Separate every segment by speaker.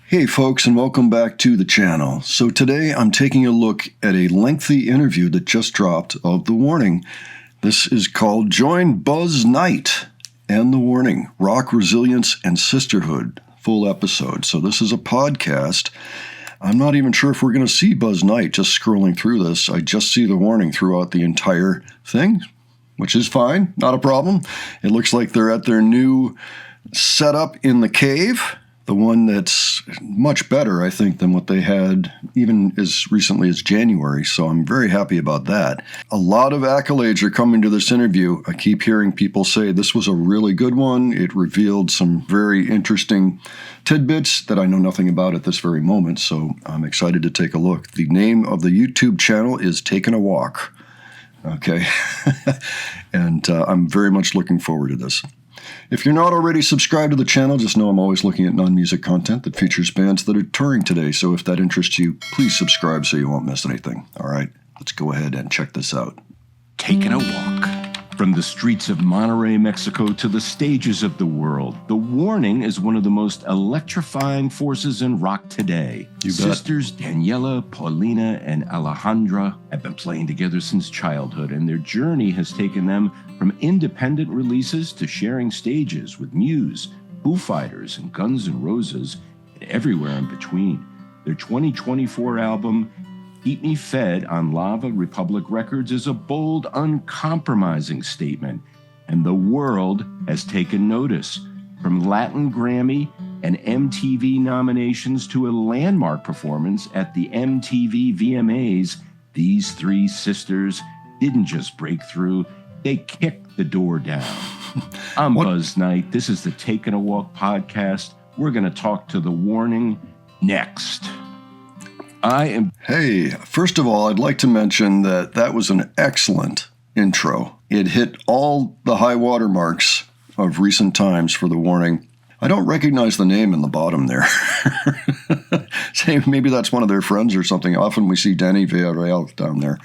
Speaker 1: Hey folks, and welcome back to the channel. So today I'm taking a look at a lengthy interview that just dropped of The Warning. This is called Join Buzz Knight and The Warning, Rock, Resilience, and Sisterhood, full episode. So this is a podcast. I'm not even sure if we're going to see Buzz Knight just scrolling through this. I just see The Warning throughout the entire thing, which is fine, not a problem. It looks like they're at their new setup in the cave. The one that's much better, I think, than what they had even as recently as January. So I'm very happy about that. A lot of accolades are coming to this interview. I keep hearing people say this was a really good one. It revealed some very interesting tidbits that I know nothing about at this very moment. So I'm excited to take a look. The name of the YouTube channel is Takinawalk. Okay. And I'm very much looking forward to this. If you're not already subscribed to the channel, just know I'm always looking at non-music content that features bands that are touring today. So if that interests you, please subscribe so you won't miss anything. All right, let's go ahead and check this out.
Speaker 2: Taking a walk. From the streets of Monterrey, Mexico to the stages of the world, The Warning is one of the most electrifying forces in rock today.
Speaker 1: You bet.
Speaker 2: Sisters Daniela, Paulina, and Alejandra have been playing together since childhood, and their journey has taken them from independent releases to sharing stages with Muse, Foo Fighters, and Guns N' Roses, and everywhere in between. Their 2024 album, Keep Me Fed on Lava Republic Records, is a bold, uncompromising statement, and the world has taken notice. From Latin Grammy and MTV nominations to a landmark performance at the MTV VMAs, these three sisters didn't just break through, they kicked the door down. I'm Buzz Knight. This is the Taking a Walk podcast. We're going to talk to The Warning next.
Speaker 1: Hey, first of all, I'd like to mention that that was an excellent intro. It hit all the high water marks of recent times for The Warning. I don't recognize the name in the bottom there. Say maybe that's one of their friends or something. Often we see Daniela Villarreal down there.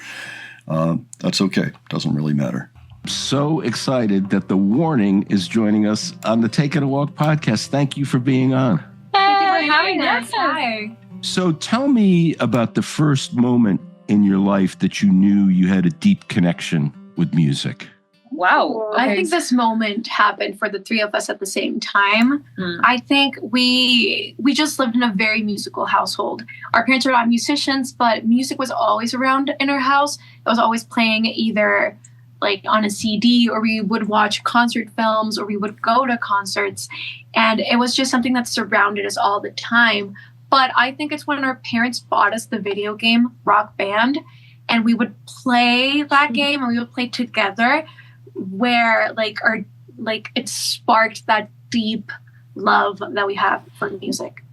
Speaker 1: That's okay. Doesn't really matter.
Speaker 2: So excited that The Warning is joining us on the Taking a Walk podcast. Thank you for being on.
Speaker 3: Thank you for having us. Hi.
Speaker 2: So tell me about the first moment in your life that you knew you had a deep connection with music.
Speaker 3: Wow.
Speaker 4: Okay. I think this moment happened for the three of us at the same time. I think we just lived in a very musical household. Our parents are not musicians, but music was always around in our house. It was always playing either like on a CD, or we would watch concert films, or we would go to concerts. And it was just something that surrounded us all the time. But I think it's when our parents bought us the video game Rock Band, and we would play that game, and we would play together, where it sparked that deep love that we have for music.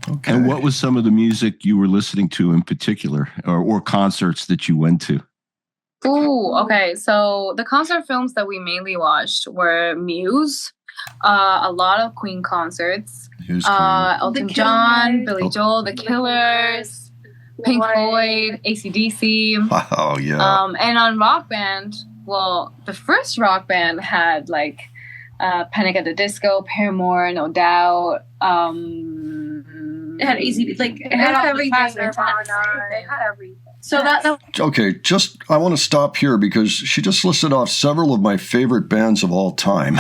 Speaker 1: Okay.
Speaker 2: And what was some of the music you were listening to in particular, or concerts that you went to?
Speaker 3: Ooh, okay. So the concert films that we mainly watched were Muse, a lot of Queen concerts. Elton John, Billy Joel, The Killers, Pink Floyd, AC/DC.
Speaker 1: Wow, yeah.
Speaker 3: And on Rock Band, well, the first Rock Band had like Panic at the Disco, Paramore, No Doubt.
Speaker 4: It had AC/DC, it had everything. It had everything. So that
Speaker 1: Okay, I want to stop here because she just listed off several of my favorite bands of all time.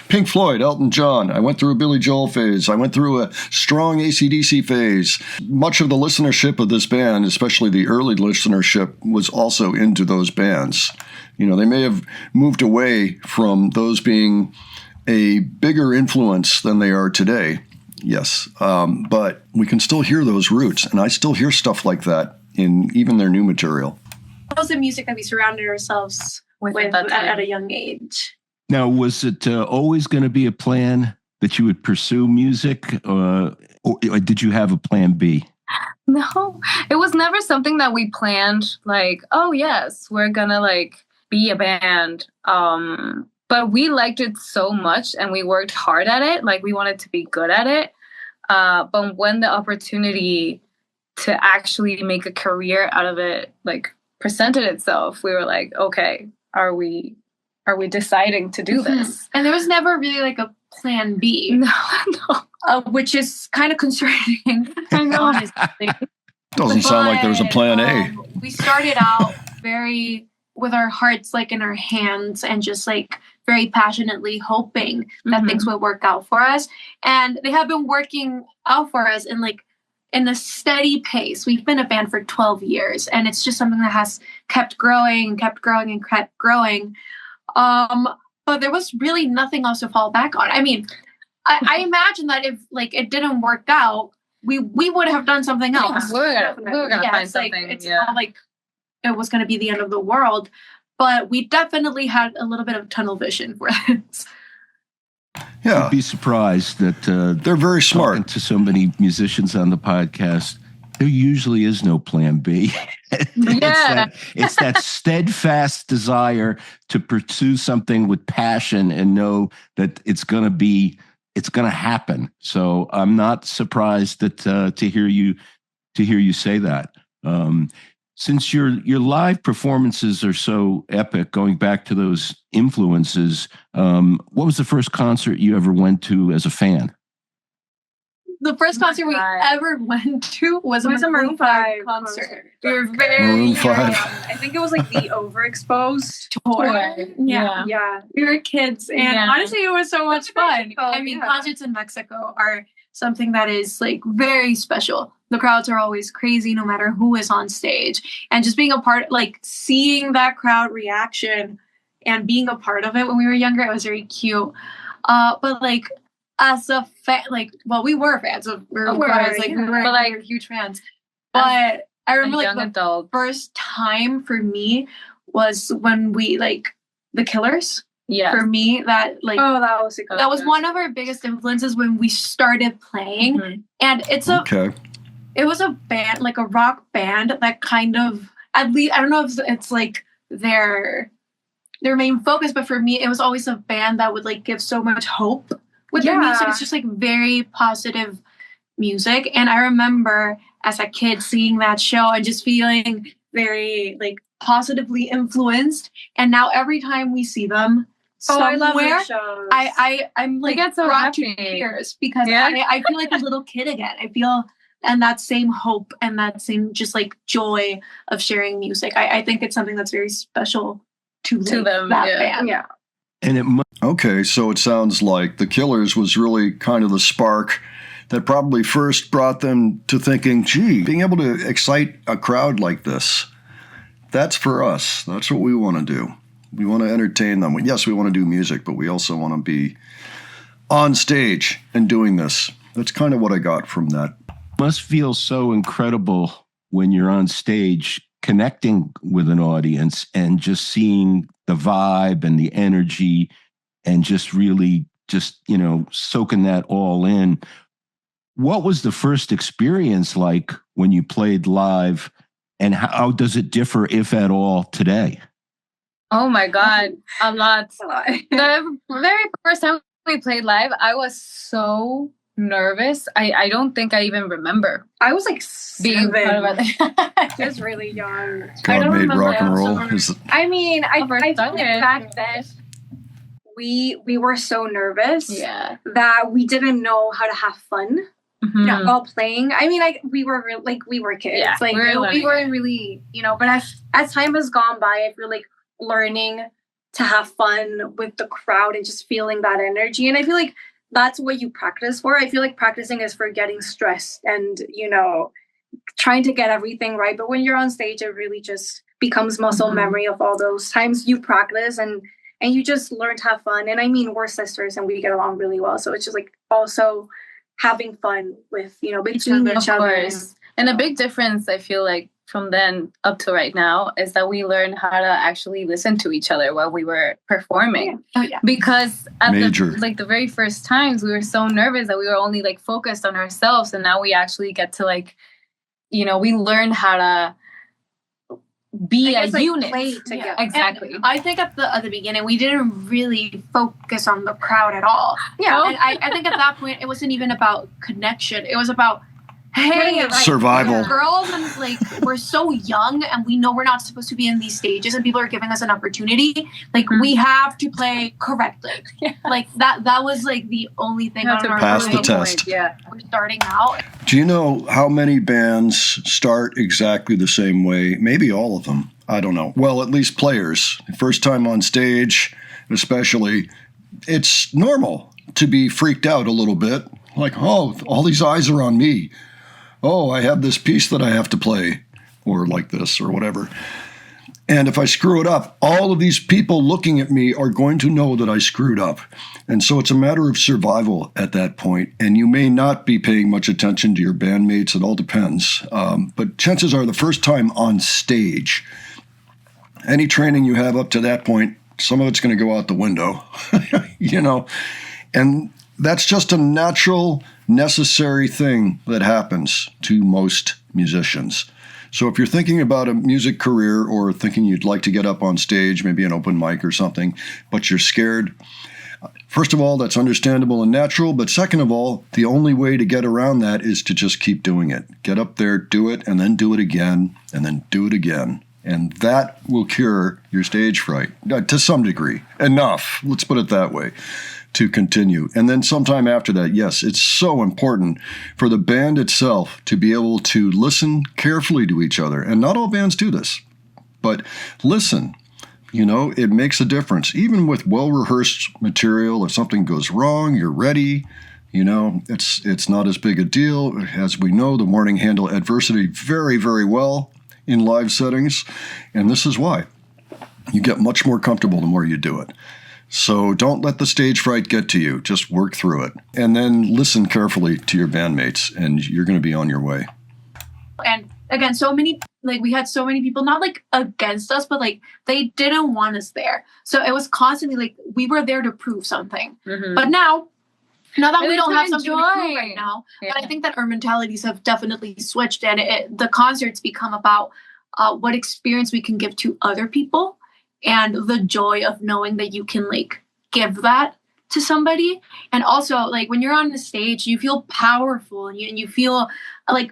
Speaker 1: Pink Floyd, Elton John. I went through a Billy Joel phase. I went through a strong AC/DC phase. Much of the listenership of this band, especially the early listenership, was also into those bands. You know, they may have moved away from those being a bigger influence than they are today. Yes, but we can still hear those roots, and I still hear stuff like that in even their new material.
Speaker 4: that was the music that we surrounded ourselves with at a young age.
Speaker 2: Now, was it always going to be a plan that you would pursue music, or did you have a plan B?
Speaker 3: No, it was never something that we planned, like, oh, yes, we're going to, be a band. But we liked it so much, and we worked hard at it. We wanted to be good at it. But when the opportunity to actually make a career out of it, presented itself, we were like, okay, are we deciding to do this?
Speaker 4: And there was never really a plan B.
Speaker 3: No.
Speaker 4: which is kind of concerning. Honestly.
Speaker 1: Doesn't sound like there's a plan A.
Speaker 4: We started out very with our hearts like in our hands and just like very passionately hoping that things would work out for us. And they have been working out for us in a steady pace. We've been a band for 12 years, and it's just something that has kept growing and kept growing and kept growing. But there was really nothing else to fall back on. I mean, I imagine that if like it didn't work out, we would have done something else.
Speaker 3: We were gonna find something.
Speaker 4: It's not like it was going to be the end of the world, but we definitely had a little bit of tunnel vision for this.
Speaker 1: Yeah,
Speaker 2: You'd be surprised that
Speaker 1: they're very smart.
Speaker 2: Talking to so many musicians on the podcast, there usually is no plan B. It's that steadfast desire to pursue something with passion and know that it's going to happen. So I'm not surprised that to hear you say that. Since your live performances are so epic, going back to those influences, what was the first concert you ever went to as a fan?
Speaker 4: The first concert we ever went to was a Maroon 5 concert. We were very
Speaker 1: Maroon 5.
Speaker 5: I think it was like the Overexposed
Speaker 4: tour.
Speaker 5: Yeah. We were kids, and
Speaker 4: honestly, it was so much fun. I mean, concerts in Mexico are something that is like very special. The crowds are always crazy no matter who is on stage. And just being a part, like seeing that crowd reaction and being a part of it when we were younger, it was very cute. But like as a fan, we were fans of Maroon 5. We were huge fans. But I remember the first time for me was when we the Killers. Yeah. For me, that was one of our biggest influences when we started playing. And it was a band, like a rock band that kind of, at least, I don't know if it's like their main focus, but for me, it was always a band that would like give so much hope with their music. It's just like very positive music. And I remember as a kid seeing that show and just feeling very like positively influenced. And now every time we see them, I love their shows. I'm like
Speaker 3: get so
Speaker 4: brought
Speaker 3: happy.
Speaker 4: to tears because I feel like a little kid again. I feel and that same hope and that same just like joy of sharing music. I think it's something that's very special to them. That band. Yeah.
Speaker 2: And
Speaker 1: okay, so it sounds like the Killers was really kind of the spark that probably first brought them to thinking, gee, being able to excite a crowd like this, that's for us. That's what we want to do. We want to entertain them. Yes, we want to do music, but we also want to be on stage and doing this. That's kind of what I got from that.
Speaker 2: Must feel so incredible when you're on stage connecting with an audience and just seeing the vibe and the energy and just really soaking that all in. What was the first experience like when you played live, and how does it differ, if at all, today?
Speaker 3: Oh my God, a lot. The very first time we played live, I was so nervous. I don't think I even remember.
Speaker 5: I was like
Speaker 3: being part of it.
Speaker 5: Just really young.
Speaker 1: God made rock and roll.
Speaker 5: I mean, I think back then we were so nervous that we didn't know how to have fun. While playing. I mean, we were kids.
Speaker 3: Yeah,
Speaker 5: we weren't really, but as time has gone by, I feel like learning to have fun with the crowd and just feeling that energy. And I feel like that's what you practice for. I feel like practicing is for getting stressed and, trying to get everything right. But when you're on stage, it really just becomes muscle memory of all those times you practice and you just learn to have fun. And I mean, we're sisters and we get along really well. So it's just like also having fun with, between each other.
Speaker 3: And a big difference, I feel like, from then up to right now is that we learned how to actually listen to each other while we were performing. Because at the very first times we were so nervous that we were only like focused on ourselves, and now we actually get to we learned how to be a unit.
Speaker 5: Play together.
Speaker 3: Exactly.
Speaker 4: And I think at the beginning we didn't really focus on the crowd at all.
Speaker 5: Yeah.
Speaker 4: And I think at that point it wasn't even about connection. It was about hey, like,
Speaker 1: survival.
Speaker 4: Girls, and like we're so young and we know we're not supposed to be in these stages and people are giving us an opportunity. Like we have to play correctly. Like that was like the only thing on our
Speaker 1: pass the test.
Speaker 3: Yeah.
Speaker 4: We're starting out.
Speaker 1: Do you know how many bands start exactly the same way? Maybe all of them. I don't know. Well, at least players. First time on stage, especially, it's normal to be freaked out a little bit. Like, oh, all these eyes are on me. Oh, I have this piece that I have to play, or like this, or whatever. And if I screw it up, all of these people looking at me are going to know that I screwed up. And so it's a matter of survival at that point. And you may not be paying much attention to your bandmates. It all depends. But chances are the first time on stage, any training you have up to that point, some of it's going to go out the window, you know. And that's just a natural, necessary thing that happens to most musicians. So if you're thinking about a music career or thinking you'd like to get up on stage, maybe an open mic or something, but you're scared, first of all, that's understandable and natural. But second of all, the only way to get around that is to just keep doing it. Get up there, do it, and then do it again, and then do it again. And that will cure your stage fright to some degree. Enough, let's put it that way, to continue. And then sometime after that, yes, it's so important for the band itself to be able to listen carefully to each other. And not all bands do this, but listen. You know, it makes a difference. Even with well-rehearsed material, if something goes wrong, you're ready. You know, it's not as big a deal. As we know, the Warning handle adversity very, very well in live settings. And this is why. You get much more comfortable the more you do it. So don't let the stage fright get to you. Just work through it. And then listen carefully to your bandmates, and you're going to be on your way.
Speaker 4: And again, we had so many people, not like against us, but like they didn't want us there. So it was constantly like we were there to prove something. Mm-hmm. But now that we don't have something to prove right now, but I think that our mentalities have definitely switched, and the concerts become about what experience we can give to other people. And the joy of knowing that you can like give that to somebody. And also like when you're on the stage, you feel powerful and you feel like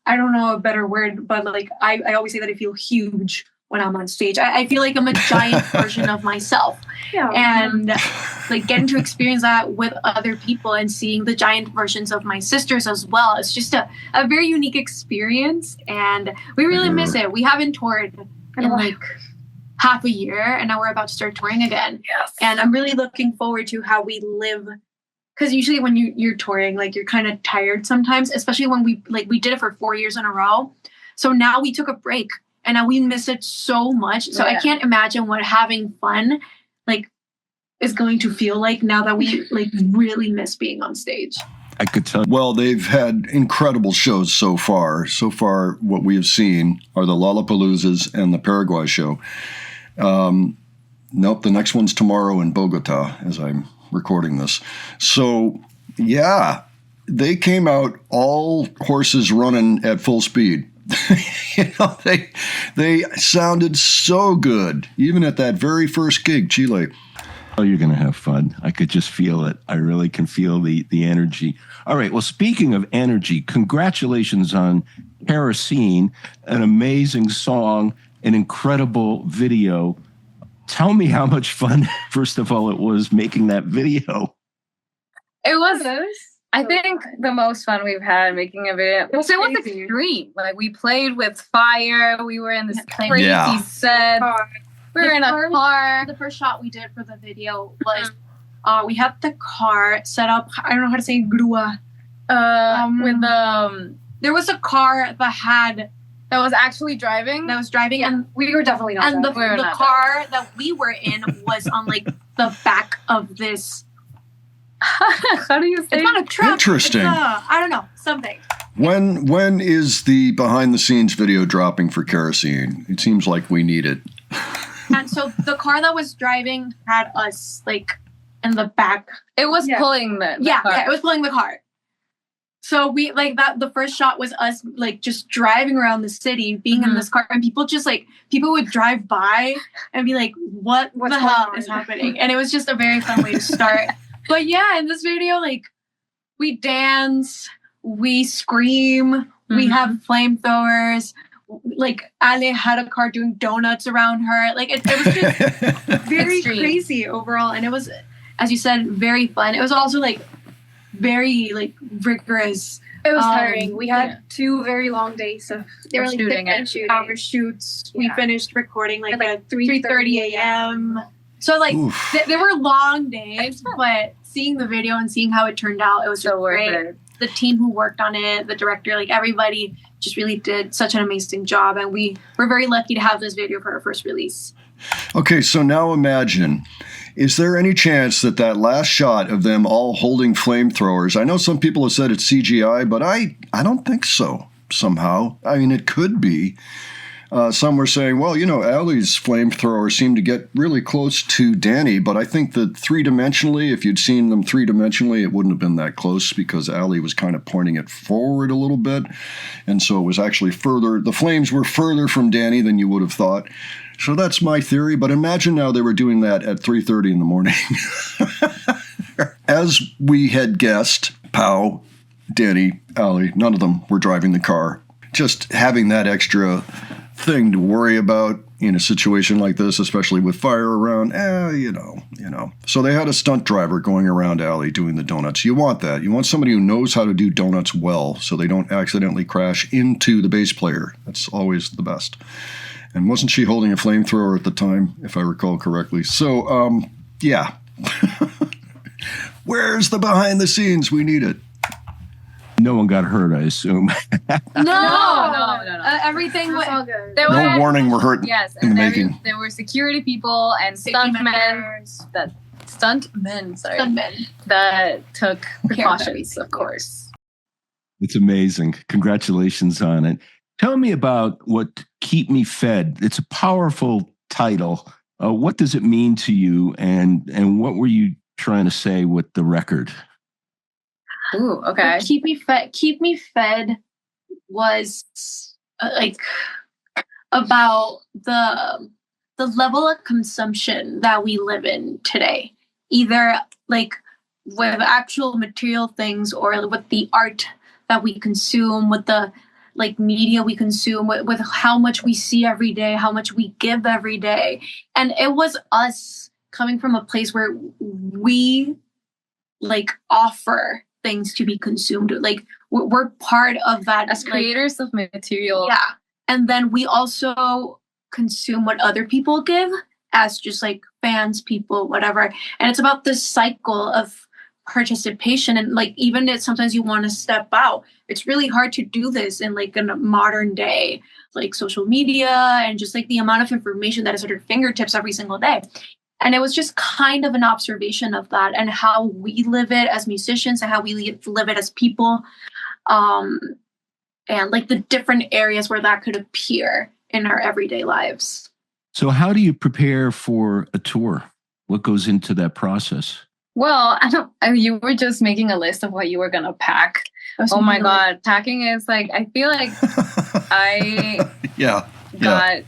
Speaker 4: I don't know a better word, but like I always say that I feel huge when I'm on stage. I feel like I'm a giant version of myself. Yeah. And like getting to experience that with other people and seeing the giant versions of my sisters as well. It's just a very unique experience. And we really miss it. We haven't toured in like half a year, and now we're about to start touring again. Yes. And I'm really looking forward to how we live, because usually when you're touring, like you're kind of tired sometimes, especially when we did it for 4 years in a row. So now we took a break, and now we miss it so much. So I can't imagine what having fun like is going to feel like now that we like really miss being on stage.
Speaker 2: I could tell.
Speaker 1: Well, they've had incredible shows so far. So far, what we have seen are the Lollapaloozas and the Paraguay show. Nope, the next one's tomorrow in Bogota as I'm recording this. So, yeah, they came out all horses running at full speed. You know, they sounded so good, even at that very first gig, Chile.
Speaker 2: Oh, you're going to have fun. I could just feel it. I really can feel the energy. All right. Well, speaking of energy, congratulations on Kerosene, an amazing song, an incredible video. Tell me how much fun, first of all, it was making that video.
Speaker 3: It was, I think, the most fun we've had making a video. It was extreme. Like, we played with fire. We were in this crazy set. We were in a car.
Speaker 4: The first shot we did for the video was we had the car set up. I don't know how to say grua. There was a car
Speaker 3: that was actually driving.
Speaker 4: And
Speaker 5: we were definitely not.
Speaker 4: And the car that we were in was on like the back of this.
Speaker 3: How do you say?
Speaker 4: It's not a truck.
Speaker 1: Interesting.
Speaker 4: I don't know, something.
Speaker 1: When is the behind the scenes video dropping for Kerosene? It seems like we need it.
Speaker 4: And so the car that was driving had us like in the back.
Speaker 3: It was pulling the car.
Speaker 4: Yeah, it was pulling the car. So we like that. The first shot was us like just driving around the city, being in this car, and people would drive by and be like, "What's the hell is happening?" And it was just a very fun way to start. But yeah, in this video, like we dance, we scream, we have flamethrowers. Like Ale had a car doing donuts around her. Like it was just very crazy overall. And it was, as you said, very fun. It was also like very like rigorous.
Speaker 5: It was tiring. We had 2 very long days of
Speaker 4: they were like
Speaker 5: shooting and
Speaker 4: hour shoots.
Speaker 5: Yeah.
Speaker 4: We finished recording like at
Speaker 5: 3:30
Speaker 4: a.m. So like they were long days, but seeing the video and seeing how it turned out, it was so great. The team who worked on it, the director, like everybody just really did such an amazing job. And we were very lucky to have this video for our first release.
Speaker 1: Okay, so now imagine, is there any chance that that last shot of them all holding flamethrowers, I know some people have said it's CGI, but I don't think so somehow. I mean, it could be. Some were saying, well, you know, Ali's flamethrower seemed to get really close to Danny, but I think that three-dimensionally, if you'd seen them three-dimensionally, it wouldn't have been that close because Ali was kind of pointing it forward a little bit. And so it was actually further, the flames were further from Danny than you would have thought. So that's my theory, but imagine now they were doing that at 3:30 in the morning. As we had guessed, Pau, Danny, Ali, none of them were driving the car. Just having that extra thing to worry about in a situation like this, especially with fire around, you know. So they had a stunt driver going around Ali doing the donuts. You want that. You want somebody who knows how to do donuts well so they don't accidentally crash into the bass player. That's always the best. And wasn't she holding a flamethrower at the time, if I recall correctly? So, yeah. Where's the behind the scenes? We need it.
Speaker 2: No one got hurt, I assume.
Speaker 3: No.
Speaker 5: Everything was all good.
Speaker 1: No warning we're hurt in the making.
Speaker 3: There were security people and stuntmen that took precautions, of course.
Speaker 2: It's amazing. Congratulations on it. Tell me about what Keep Me Fed. It's a powerful title. What does it mean to you, and what were you trying to say with the record?
Speaker 3: Ooh, okay.
Speaker 4: Keep Me Fed was like about the level of consumption that we live in today, either like with actual material things or with the art that we consume, with the like media we consume, with how much we see every day, how much we give every day. And it was us coming from a place where we like offer things to be consumed. Like we're part of that
Speaker 3: as creators of material.
Speaker 4: Yeah. And then we also consume what other people give as just like fans, people, whatever. And it's about this cycle of participation. And like, even if sometimes you want to step out, it's really hard to do this in like a modern day, like social media and just like the amount of information that is at our fingertips every single day. And it was just kind of an observation of that and how we live it as musicians and how we live it as people. And like the different areas where that could appear in our everyday lives.
Speaker 2: So how do you prepare for a tour? What goes into that process?
Speaker 3: Well, you were just making a list of what you were going to pack. Oh my God. Packing is like, I feel like I got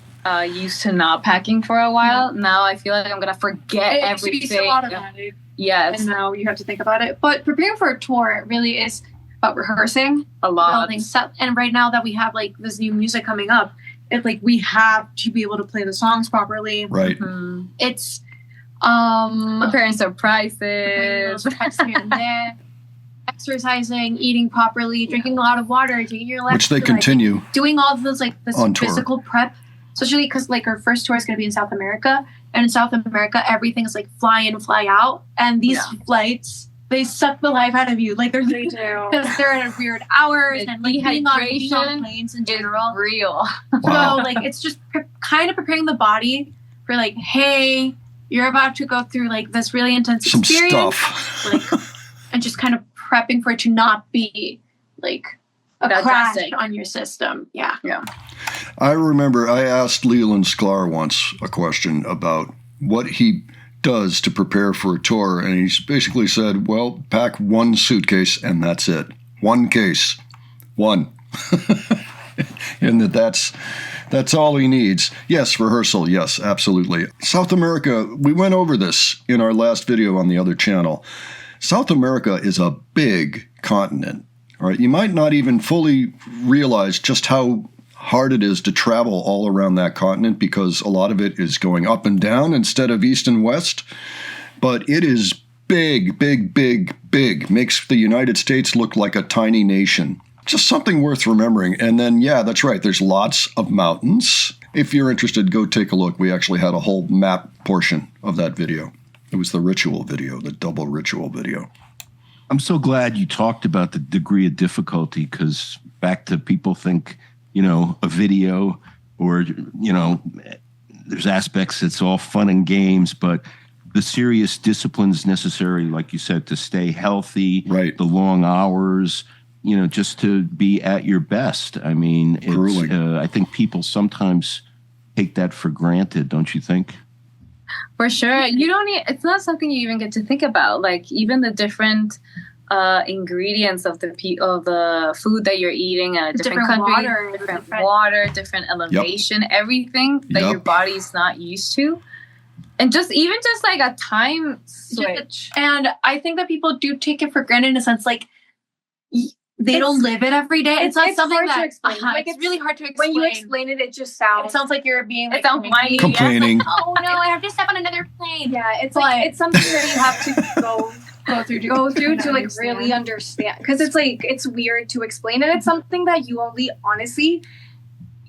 Speaker 3: used to not packing for a while. Yeah. Now I feel like I'm going to forget everything.
Speaker 4: Automatic.
Speaker 3: Yes.
Speaker 4: And now you have to think about it. But preparing for a tour really is about rehearsing
Speaker 3: a lot.
Speaker 4: Building stuff. And right now that we have like this new music coming up, it's like we have to be able to play the songs properly.
Speaker 1: Right.
Speaker 4: Mm-hmm. It's
Speaker 3: preparing surprises.
Speaker 4: Exercising, eating properly, drinking a lot of water, taking your electrolytes,
Speaker 1: which they continue,
Speaker 4: like, doing all of those like this
Speaker 1: on
Speaker 4: physical
Speaker 1: tour.
Speaker 4: Prep, especially because like our first tour is going to be in South America, and in South America everything is like fly in, fly out, and these flights they suck the life out of you. Like they're because they're at weird hours and like being on planes in general.
Speaker 3: Real.
Speaker 1: Wow.
Speaker 4: So like it's just kind of preparing the body for like, hey, you're about to go through like this really intense experience,
Speaker 1: stuff.
Speaker 4: like, and just kind of prepping for it to not be like a crash on your system. Yeah.
Speaker 1: I remember I asked Leland Sklar once a question about what he does to prepare for a tour, and he basically said, well, pack one suitcase and that's it. One case. One. And that's all he needs. Yes, rehearsal. Yes, absolutely. South America, we went over this in our last video on the other channel. South America is a big continent. All right, you might not even fully realize just how hard it is to travel all around that continent because a lot of it is going up and down instead of east and west. But it is big, big, big, big. Makes the United States look like a tiny nation. Just something worth remembering. And then, yeah, that's right. There's lots of mountains. If you're interested, go take a look. We actually had a whole map portion of that video. It was the ritual video, the double ritual video.
Speaker 2: I'm so glad you talked about the degree of difficulty, because back to people think, a video or, there's aspects that's all fun and games, but the serious disciplines necessary, like you said, to stay healthy,
Speaker 1: right,
Speaker 2: the long hours, just to be at your best. I mean, it's, I think people sometimes take that for granted, don't you think?
Speaker 3: For sure. It's not something you even get to think about. Like even the different ingredients of the food that you're eating in a different country, different water, different elevation, everything that your body's not used to. And just like a time switch.
Speaker 4: And I think that people do take it for granted in a sense, like they don't live it every day. It's not something
Speaker 5: hard to explain.
Speaker 4: It's really hard to explain.
Speaker 5: When you explain it, it just sounds.
Speaker 4: It sounds like you're being like,
Speaker 1: complaining.
Speaker 4: Oh no, I have to step on another plane.
Speaker 5: Yeah, it's something that you have to go through to like really understand, because it's weird to explain, and it's something that you only honestly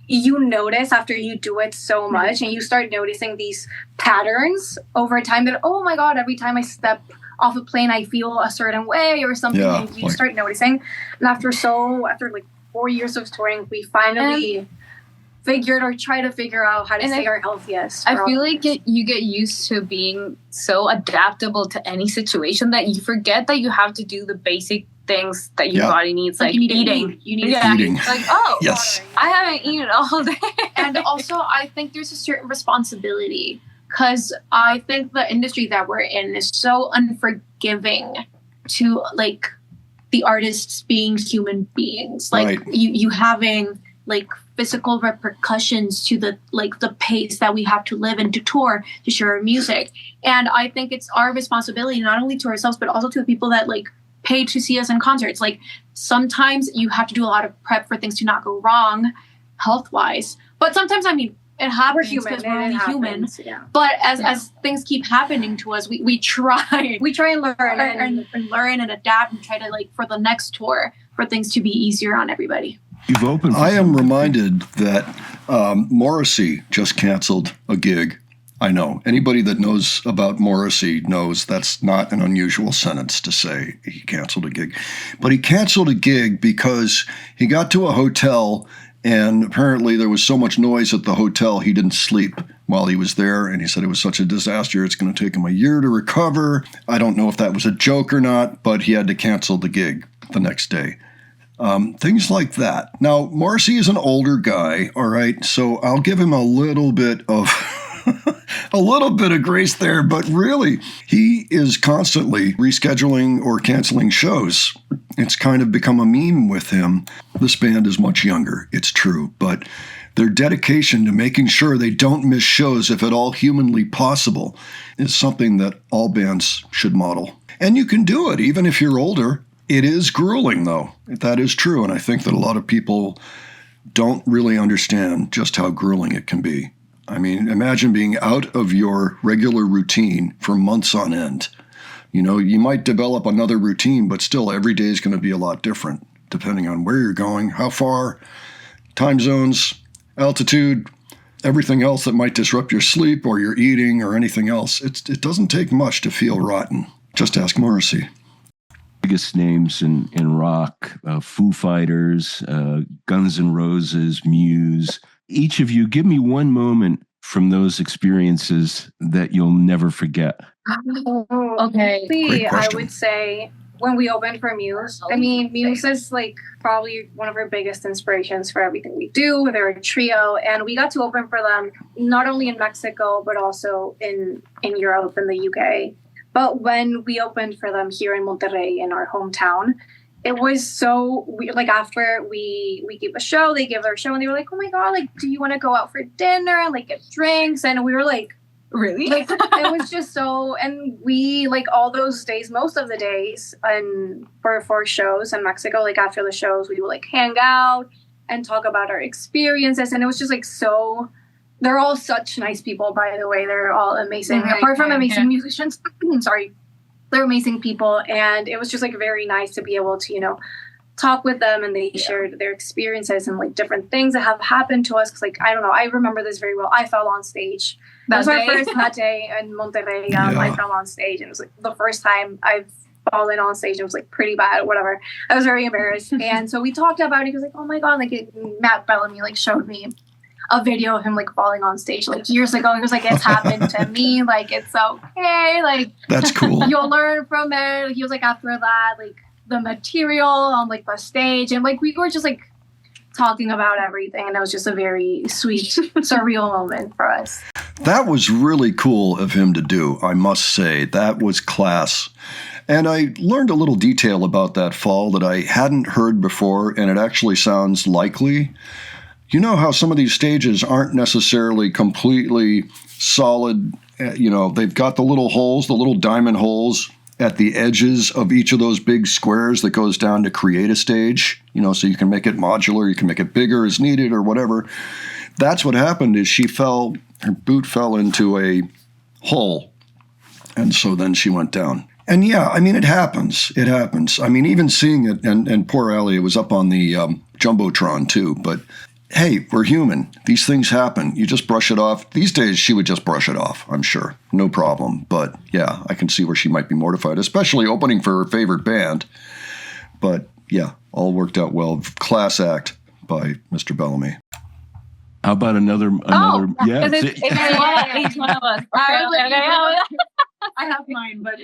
Speaker 5: you notice after you do it so much, and you start noticing these patterns over time that, oh my God, every time I step off a plane, I feel a certain way or something, and you start noticing. And after like 4 years of touring, we finally try to figure out how to stay our healthiest.
Speaker 3: I feel like you get used to being so adaptable to any situation that you forget that you have to do the basic things that your body needs, like
Speaker 4: you need
Speaker 3: eating.
Speaker 4: You need
Speaker 1: eating.
Speaker 3: Like,
Speaker 1: yes,
Speaker 3: I haven't eaten all day.
Speaker 4: And also, I think there's a certain responsibility, because I think the industry that we're in is so unforgiving to like the artists being human beings, like you having like physical repercussions to the pace that we have to live and to tour, to share our music. And I think it's our responsibility, not only to ourselves, but also to the people that like pay to see us in concerts. Like sometimes you have to do a lot of prep for things to not go wrong health wise. But sometimes, I mean, it happens because we're only human.
Speaker 5: Yeah.
Speaker 4: But as things keep happening to us, we try and learn and learn and adapt and try to like for the next tour for things to be easier on everybody.
Speaker 2: You've opened.
Speaker 1: I am reminded that Morrissey just canceled a gig. I know. Anybody that knows about Morrissey knows that's not an unusual sentence to say he canceled a gig. But he canceled a gig because he got to a hotel, and apparently there was so much noise at the hotel he didn't sleep while he was there. And he said it was such a disaster, it's going to take him a year to recover. I don't know if that was a joke or not, but he had to cancel the gig the next day. Things like that. Now, Morrissey is an older guy, all right, so I'll give him a little bit of grace there, but really, he is constantly rescheduling or canceling shows. It's kind of become a meme with him. This band is much younger, it's true, but their dedication to making sure they don't miss shows, if at all humanly possible, is something that all bands should model. And you can do it, even if you're older. It is grueling, though. That is true, and I think that a lot of people don't really understand just how grueling it can be. I mean, imagine being out of your regular routine for months on end. You might develop another routine, but still every day is going to be a lot different, depending on where you're going, how far, time zones, altitude, everything else that might disrupt your sleep or your eating or anything else. It doesn't take much to feel rotten. Just ask Morrissey.
Speaker 2: Biggest names in rock, Foo Fighters, Guns N' Roses, Muse. Each of you, give me one moment from those experiences that you'll never forget.
Speaker 5: Okay.
Speaker 1: Great
Speaker 5: I
Speaker 1: question.
Speaker 5: would say when we opened for Muse. I mean, Muse is like probably one of our biggest inspirations for everything we do. They're a trio, and we got to open for them not only in Mexico, but also in Europe and the UK. But when we opened for them here in Monterrey, in our hometown, it was so weird. Like after we gave a show, they gave their show, and they were like, "Oh my God, like, do you want to go out for dinner and like get drinks?" And we were like,
Speaker 3: Really?
Speaker 5: Like, it was just so, and we, like, all those days, most of the days, and for shows in Mexico, like, after the shows, we would, like, hang out and talk about our experiences, and it was just, like, so, they're all such nice people, by the way. They're all amazing.
Speaker 3: Right,
Speaker 5: Apart from amazing
Speaker 3: yeah.
Speaker 5: musicians, sorry, they're amazing people, and it was just, like, very nice to be able to, you know, talk with them, and they shared their experiences and, like, different things that have happened to us, because, like, I don't know, I remember this very well. I fell on stage. That was our first that day in Monterrey. I fell on stage, and it was, like, the first time I've fallen on stage. It was, like, pretty bad, whatever. I was very embarrassed. And so we talked about it. He was like, oh my God, like, Matt Bellamy, like, showed me a video of him, like, falling on stage, like, years ago. He was like, it's happened to me. Like, it's okay. Like,
Speaker 1: That's cool.
Speaker 5: You'll learn from it. He was like, after that, like, the material on, like, the stage. And, like, we were just, like, talking about everything, and it was just a very sweet, surreal moment for us.
Speaker 1: That was really cool of him to do, I must say. That was class. And I learned a little detail about that fall that I hadn't heard before, and it actually sounds likely. You know how some of these stages aren't necessarily completely solid, you know, they've got the little holes, the little diamond holes at the edges of each of those big squares that goes down to create a stage, you know, so you can make it modular, you can make it bigger as needed or whatever. That's what happened is her boot fell into a hole, and so then she went down. And yeah, I mean, it happens. It happens. I mean, even seeing it, and poor Allie, it was up on the Jumbotron too, but hey, we're human. These things happen. You just brush it off. These days, she would just brush it off, I'm sure. No problem. But yeah, I can see where she might be mortified, especially opening for her favorite band. But yeah, all worked out well. Class act by Mr. Bellamy.
Speaker 2: How about another? Yeah.
Speaker 3: Each one of us.
Speaker 5: I have mine, but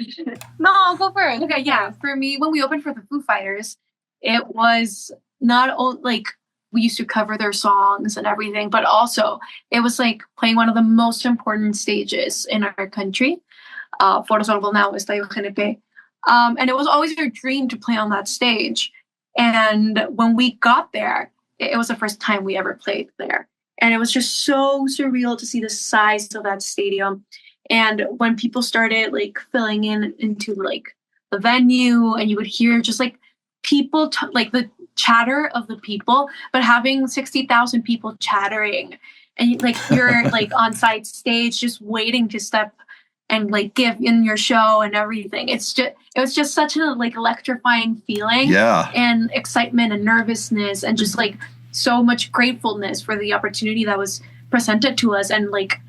Speaker 3: No, I'll go first.
Speaker 5: Okay, yeah. For me, when we opened for the Foo Fighters, it was not all, like, we used to cover their songs and everything, but also it was like playing one of the most important stages in our country, Foro Sol Now, Estadio GNP. And it was always our dream to play on that stage. And when we got there, it was the first time we ever played there. And it was just so surreal to see the size of that stadium. And when people started, like, filling into like the venue, and you would hear just like people, like the chatter of the people, but having 60,000 people chattering, and like you're like on side stage just waiting to step and like give in your show and everything. It was just such a like electrifying feeling, and excitement and nervousness, and just like so much gratefulness for the opportunity that was presented to us, and like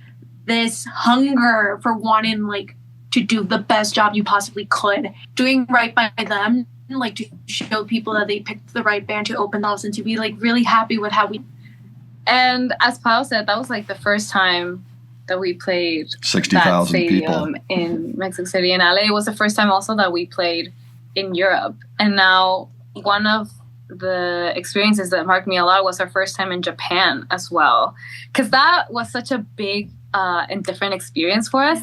Speaker 5: this hunger for wanting like to do the best job you possibly could, doing right by them, like to show people that they picked the right band to open us, and to be like really happy with how we.
Speaker 3: And as Paul said, that was like the first time that we played
Speaker 1: 60,000 people
Speaker 3: in Mexico City and LA. It was the first time also that we played in Europe. And now one of the experiences that marked me a lot was our first time in Japan as well, because that was such a big and different experience for us.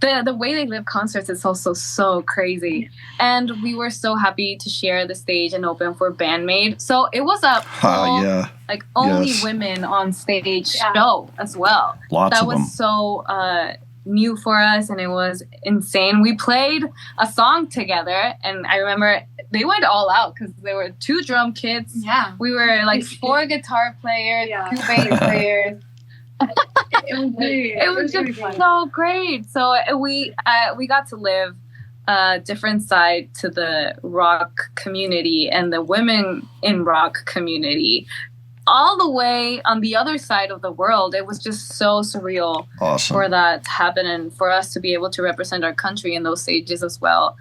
Speaker 3: The way they live concerts is also so crazy, and we were so happy to share the stage and open for Bandmade. So it was a full, like only women on stage show as well.
Speaker 1: Lots
Speaker 3: that
Speaker 1: of
Speaker 3: was
Speaker 1: them.
Speaker 3: So new for us, and it was insane. We played a song together, and I remember they went all out because there were 2 drum kits.
Speaker 5: Yeah,
Speaker 3: we were like 4 guitar players, 2 bass players. It was just really so great. So we got to live a different side to the rock community and the women in rock community, all the way on the other side of the world. It was just so surreal for that to happen, and for us to be able to represent our country in those stages as well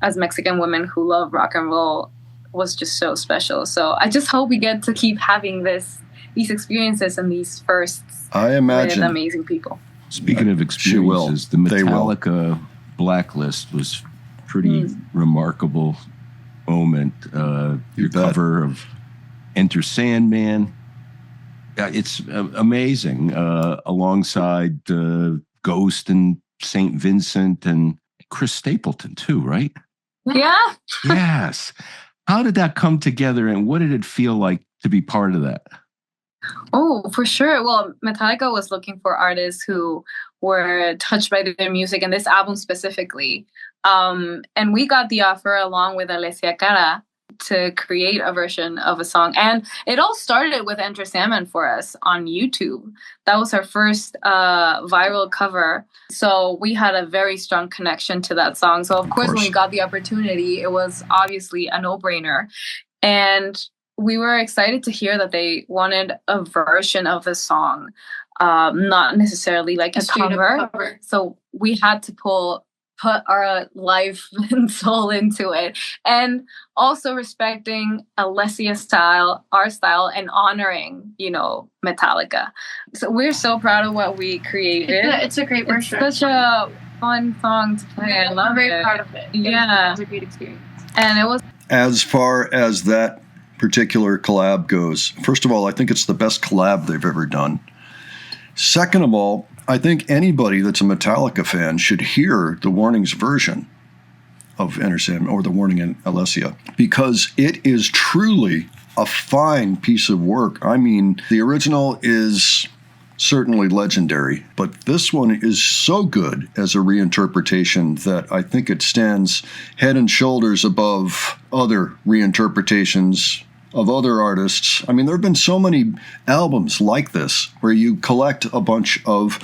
Speaker 3: as Mexican women who love rock and roll was just so special. So I just hope we get to keep having these experiences and these firsts.
Speaker 1: I imagine.
Speaker 3: With amazing people.
Speaker 2: Speaking of experiences, the Metallica Blacklist was pretty remarkable moment. Your cover of Enter Sandman. It's amazing. Alongside Ghost and St. Vincent and Chris Stapleton too, right?
Speaker 3: Yeah.
Speaker 2: Yes. How did that come together, and what did it feel like to be part of that?
Speaker 3: Oh, for sure. Well, Metallica was looking for artists who were touched by their music and this album specifically. And we got the offer along with Alessia Cara to create a version of a song. And it all started with Enter Salmon for us on YouTube. That was our first viral cover. So we had a very strong connection to that song. So of course, when we got the opportunity, it was obviously a no-brainer. And we were excited to hear that they wanted a version of the song, not necessarily like a cover. So we had to put our life and soul into it, and also respecting Alessia's style, our style, and honoring, Metallica. So we're so proud of what we created.
Speaker 4: It's a great version.
Speaker 3: It's such a fun song to play. I love it. I'm very
Speaker 4: proud of it.
Speaker 3: Yeah.
Speaker 4: It was a great experience.
Speaker 3: And it was...
Speaker 1: As far as that particular collab goes, first of all, I think it's the best collab they've ever done. Second of all, I think anybody that's a Metallica fan should hear the Warning's version of Enter Sandman, or the Warning and Alessia, because it is truly a fine piece of work. I mean, the original is certainly legendary, but this one is so good as a reinterpretation that I think it stands head and shoulders above other reinterpretations of other artists. I mean, there have been so many albums like this where you collect a bunch of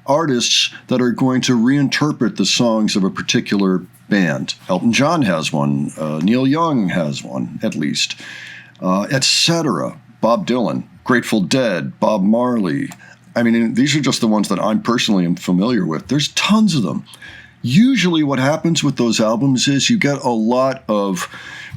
Speaker 1: artists that are going to reinterpret the songs of a particular band. Elton John has one. Neil Young has one, at least, etc. Bob Dylan, Grateful Dead, Bob Marley. I mean, these are just the ones that I'm personally am familiar with. There's tons of them. Usually what happens with those albums is you get a lot of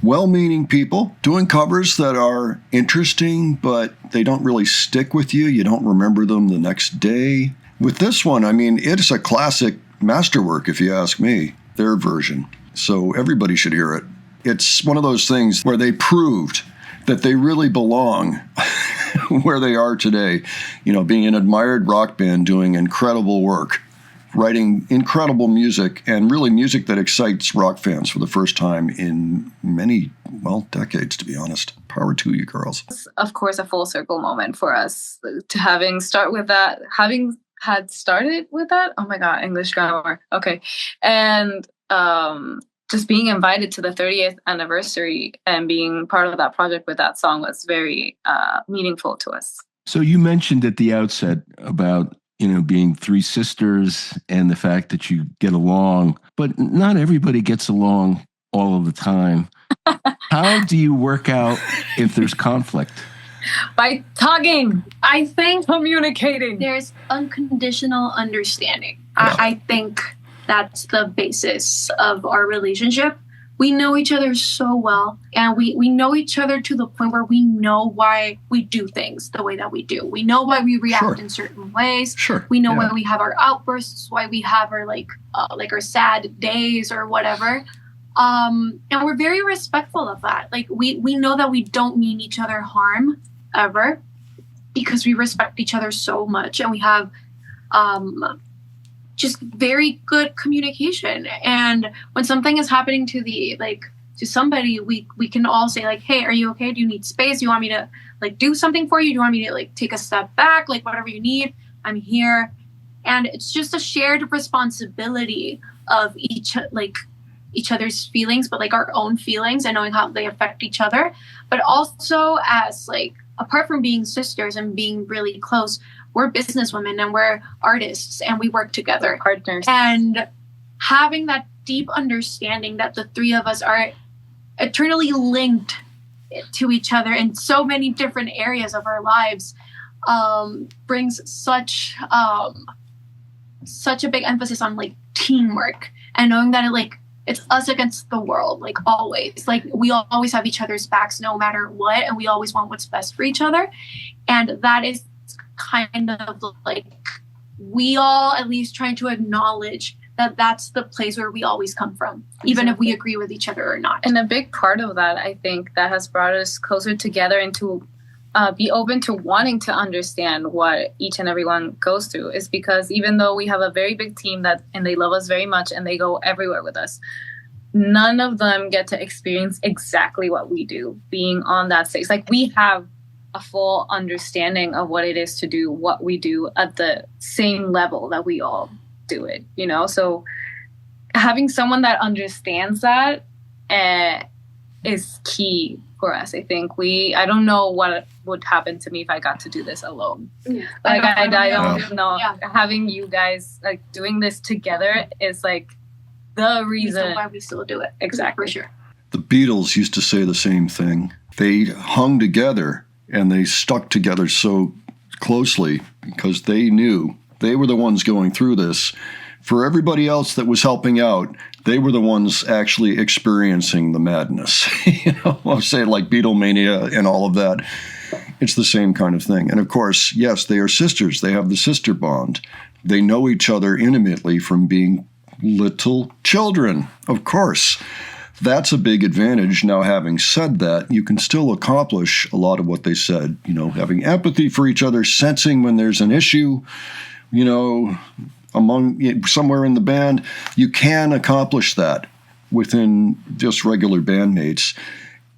Speaker 1: well-meaning people doing covers that are interesting, but they don't really stick with you. You don't remember them the next day. With this one, I mean, it's a classic masterwork, if you ask me, their version. So everybody should hear it. It's one of those things where they proved that they really belong where they are today, being an admired rock band doing incredible work, writing incredible music, and really music that excites rock fans for the first time in many, decades, to be honest. Power to you, girls.
Speaker 3: Of course, a full circle moment for us to having had started with that. Oh my God, English grammar. Okay. And just being invited to the 30th anniversary and being part of that project with that song was very meaningful to us.
Speaker 2: So you mentioned at the outset about being three sisters and the fact that you get along, but not everybody gets along all of the time. How do you work out if there's conflict?
Speaker 3: By talking.
Speaker 4: I think
Speaker 3: communicating.
Speaker 4: There's unconditional understanding. Yeah. I think that's the basis of our relationship. We know each other so well, and we know each other to the point where we know why we do things the way that we do. We know why we react in certain ways.
Speaker 1: Sure.
Speaker 4: We know why we have our outbursts, why we have our our sad days or whatever. And we're very respectful of that. We know that we don't mean each other harm ever, because we respect each other so much, and we have just very good communication. And when something is happening to somebody, we can all say hey, are you okay? Do you need space? Do you want me to do something for you? Do you want me to take a step back? Whatever you need, I'm here. And it's just a shared responsibility of each other's feelings, but our own feelings, and knowing how they affect each other. But also, as apart from being sisters and being really close, we're businesswomen and we're artists, and we work together.
Speaker 3: We're partners.
Speaker 4: And having that deep understanding that the three of us are eternally linked to each other in so many different areas of our lives brings such a big emphasis on teamwork, and knowing that it's us against the world, always. We always have each other's backs no matter what, and we always want what's best for each other. And that is kind of we all at least trying to acknowledge that that's the place where we always come from, even if we agree with each other or not.
Speaker 3: And a big part of that, I think, that has brought us closer together and to be open to wanting to understand what each and everyone goes through, is because even though we have a very big team and they love us very much and they go everywhere with us, none of them get to experience exactly what we do being on that stage. We have a full understanding of what it is to do what we do at the same level that we all do it, you know? So having someone that understands that is key for us. I think I don't know what would happen to me if I got to do this alone.
Speaker 5: Yeah.
Speaker 3: Like I don't know.
Speaker 4: Yeah.
Speaker 3: Having you guys like doing this together is like the reason
Speaker 4: why we still do it.
Speaker 3: Exactly.
Speaker 4: For sure.
Speaker 1: The Beatles used to say the same thing. They hung together and they stuck together so closely because they knew they were the ones going through this. For everybody else that was helping out, they were the ones actually experiencing the madness. You know, I'm saying like Beatlemania and all of that. It's the same kind of thing. And of course, yes, they are sisters. They have the sister bond. They know each other intimately from being little children, of course. That's a big advantage. Now, having said that, you can still accomplish a lot of what they said, you know, having empathy for each other, sensing when there's an issue, you know, among somewhere in the band. You can accomplish that within just regular bandmates.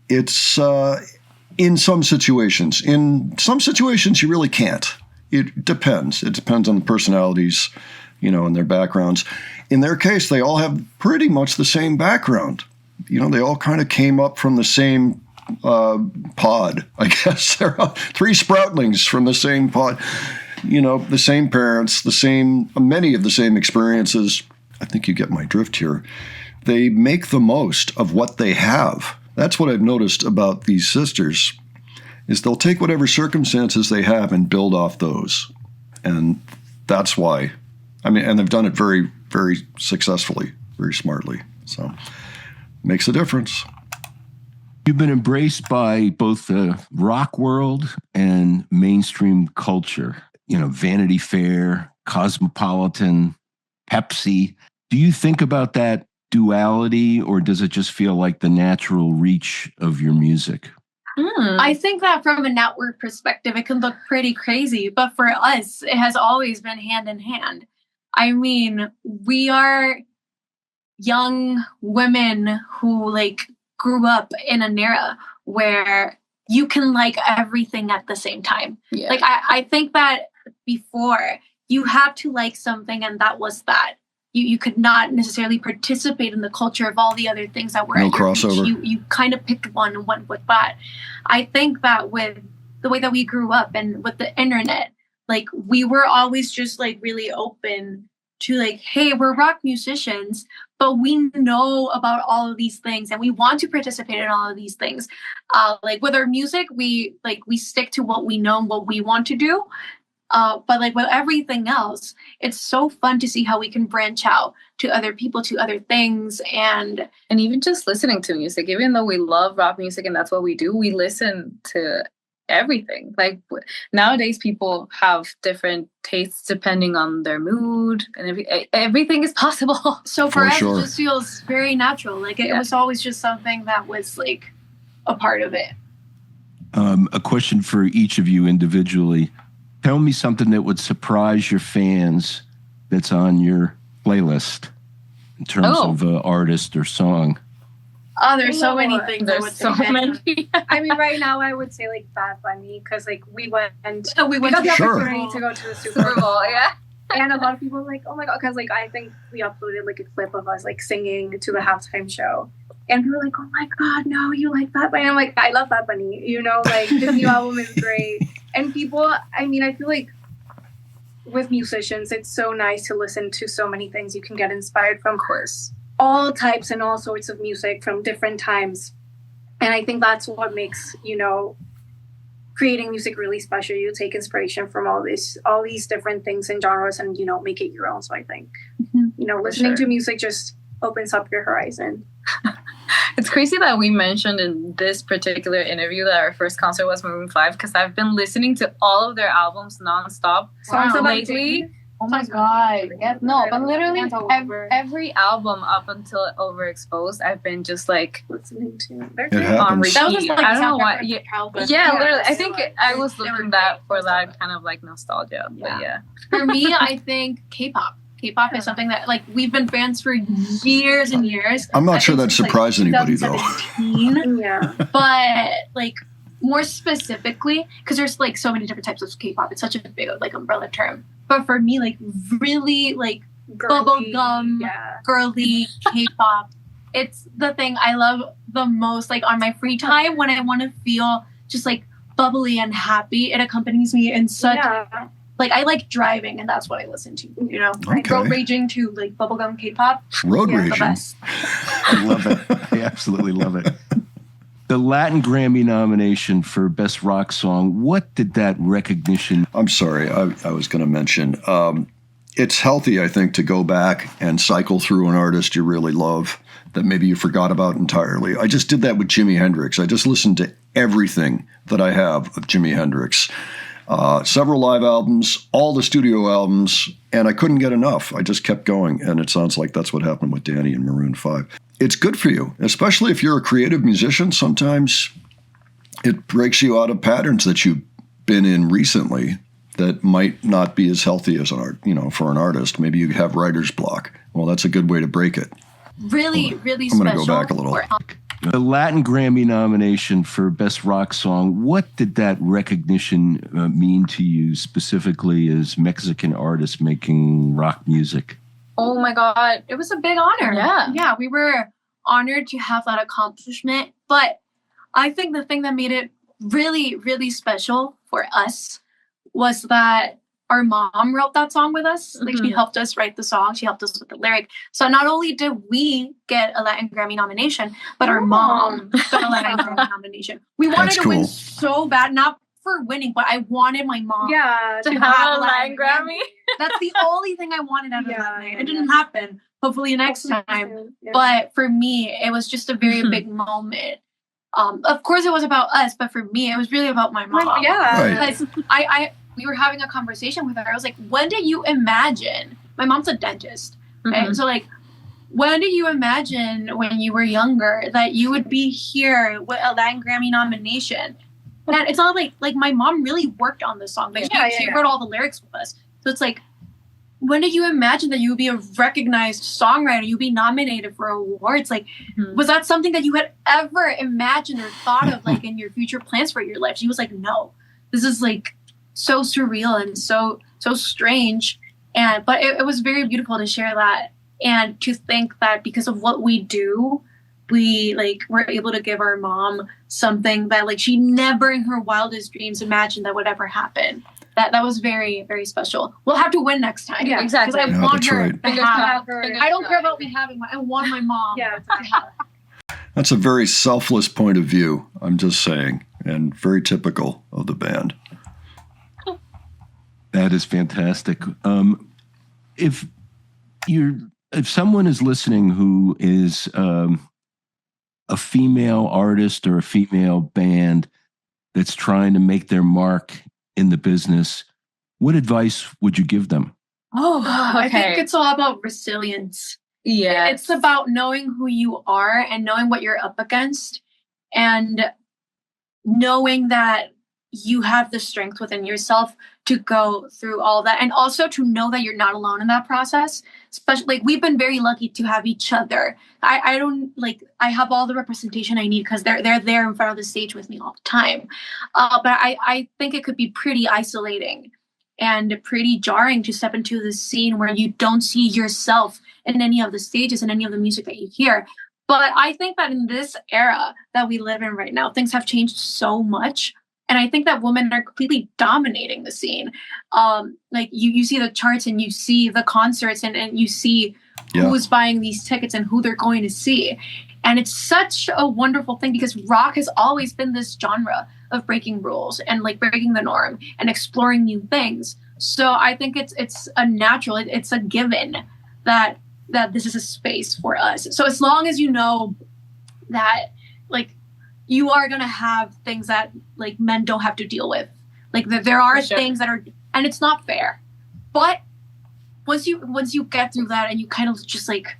Speaker 1: It's in some situations. In some situations, you really can't. It depends. It depends on the personalities, you know, and their backgrounds. In their case, they all have pretty much the same background. You know, they all kind of came up from the same pod, I guess. They're three sproutlings from the same pod. You know, the same parents, many of the same experiences. I think you get my drift here. They make the most of what they have. That's what I've noticed about these sisters, is they'll take whatever circumstances they have and build off those. And that's why. I mean, and they've done it very, very successfully, very smartly. So makes a difference.
Speaker 2: You've been embraced by both the rock world and mainstream culture. You know, Vanity Fair, Cosmopolitan, Pepsi. Do you think about that duality, or does it just feel like the natural reach of your music?
Speaker 4: I think that from a network perspective, it can look pretty crazy, but for us, it has always been hand in hand. I mean, we are young women who like grew up in an era where you can like everything at the same time. Yeah. Like I think that before you had to like something and that was that. You could not necessarily participate in the culture of all the other things that were
Speaker 1: no
Speaker 4: at your
Speaker 1: crossover.
Speaker 4: reach. You kind of picked one and went with that. I think that with the way that we grew up and with the internet, like we were always just like really open to like, hey, we're rock musicians, but we know about all of these things and we want to participate in all of these things. Like with our music, we stick to what we know and what we want to do. But like with everything else, it's so fun to see how we can branch out to other people, to other things. And
Speaker 3: even just listening to music, even though we love rock music and that's what we do, we listen to everything. Like nowadays people have different tastes depending on their mood, and everything is possible.
Speaker 4: So for us, sure. It just feels very natural. Like it was always just something that was like a part of it.
Speaker 2: A question for each of you individually. Tell me something that would surprise your fans that's on your playlist in terms of artist or song.
Speaker 4: Oh, there's so many things.
Speaker 3: There's so many.
Speaker 5: I mean, right now I would say like Bad Bunny, because like we got the
Speaker 1: sure.
Speaker 5: opportunity to go to the Super Bowl, yeah. And a lot of people are like, oh my god, because like I think we uploaded like a clip of us like singing to the halftime show, and people were like, oh my god, no, you like Bad Bunny? And I'm like, I love Bad Bunny, you know, like this new album is great. And people, I mean, I feel like with musicians, it's so nice to listen to so many things. You can get inspired from, of course, all types and all sorts of music from different times. And I think that's what makes, you know, creating music really special. You take inspiration from all these different things and genres and, you know, make it your own. So I think, you know, listening to music just opens up your horizon.
Speaker 3: It's crazy that we mentioned in this particular interview that our first concert was Maroon 5, because I've been listening to all of their albums nonstop lately.
Speaker 5: Oh my god.
Speaker 3: Yeah, no, but literally every album up until Overexposed, I've been just like
Speaker 5: listening to.
Speaker 3: On repeat.
Speaker 4: That was just, like,
Speaker 3: I don't know why. Yeah, literally. I think
Speaker 5: like,
Speaker 3: I was looking for that kind of like nostalgia. Yeah. But yeah.
Speaker 4: For me, I think K-pop. K-pop is something that, like, we've been fans for years and years.
Speaker 1: I'm not sure that surprised anybody, though.
Speaker 4: Yeah. But, like, more specifically, because there's like so many different types of K-pop. It's such a big like umbrella term. But for me, like really like bubblegum, girly K-pop. It's the thing I love the most. Like on my free time when I want to feel just like bubbly and happy, it accompanies me in such. Yeah. Like I like driving, and that's what I listen to. You know, like road raging to like bubblegum K-pop.
Speaker 1: Road raging.
Speaker 4: The best.
Speaker 2: I love it. I absolutely love it. The Latin Grammy nomination for Best Rock Song, what did that recognition...
Speaker 1: I'm sorry, I was going to mention, it's healthy, I think, to go back and cycle through an artist you really love that maybe you forgot about entirely. I just did that with Jimi Hendrix. I just listened to everything that I have of Jimi Hendrix. Several live albums, all the studio albums, and I couldn't get enough. I just kept going, and it sounds like that's what happened with Danny and Maroon 5. It's good for you, especially if you're a creative musician. Sometimes it breaks you out of patterns that you've been in recently that might not be as healthy as for an artist. Maybe you have writer's block. Well, that's a good way to break it.
Speaker 4: Really, really special.
Speaker 1: I'm going to go back a little.
Speaker 2: The Latin Grammy nomination for Best Rock Song, what did that recognition mean to you specifically as Mexican artists making rock music?
Speaker 3: Oh my God.
Speaker 4: It was a big honor. Yeah, we were honored to have that accomplishment. But I think the thing that made it really, really special for us was that our mom wrote that song with us. Like she helped us write the song. She helped us with the lyric. So not only did we get a Latin Grammy nomination, but our mom got a Latin Grammy nomination. We wanted to win so bad, not for winning, but I wanted my mom
Speaker 3: to have a Latin Grammy.
Speaker 4: That's the only thing I wanted out of that night. It didn't happen. Hopefully next time. Yeah. But for me, it was just a very big moment. Of course, it was about us, but for me, it was really about my mom. Because we were having a conversation with her. I was like, when did you imagine? My mom's a dentist. Okay? So like, when did you imagine when you were younger that you would be here with a Latin Grammy nomination? And it's not like my mom really worked on this song. Like she wrote all the lyrics with us. So it's like, when did you imagine that you would be a recognized songwriter? You'd be nominated for awards. Like, was that something that you had ever imagined or thought of, like, in your future plans for your life? She was like, no, this is like so surreal and so strange. But it was very beautiful to share that and to think that because of what we do, we were able to give our mom something that like she never in her wildest dreams imagined that would ever happen. That was very, very special. We'll have to win next time.
Speaker 3: Yeah, exactly.
Speaker 4: Because I want her to have
Speaker 3: her.
Speaker 4: I don't care about me having one. I want my mom to have it.
Speaker 1: That's a very selfless point of view, I'm just saying, and very typical of the band.
Speaker 2: That is fantastic. If someone is listening who is a female artist or a female band that's trying to make their mark in the business, what advice would you give them?
Speaker 4: I think it's all about resilience.
Speaker 3: Yeah.
Speaker 4: It's about knowing who you are and knowing what you're up against and knowing that you have the strength within yourself to go through all that, and also to know that you're not alone in that process. Especially, we've been very lucky to have each other. I have all the representation I need because they're there in front of the stage with me all the time. But I think it could be pretty isolating and pretty jarring to step into the scene where you don't see yourself in any of the stages and any of the music that you hear. But I think that in this era that we live in right now, things have changed so much. And I think that women are completely dominating the scene. You see the charts and you see the concerts and you see who's buying these tickets and who they're going to see. And it's such a wonderful thing because rock has always been this genre of breaking rules and like breaking the norm and exploring new things. So I think it's a natural, it's a given that this is a space for us. So as long as you know that like you are going to have things that like men don't have to deal with. Like there are things that are, and it's not fair. But once you get through that and you kind of just like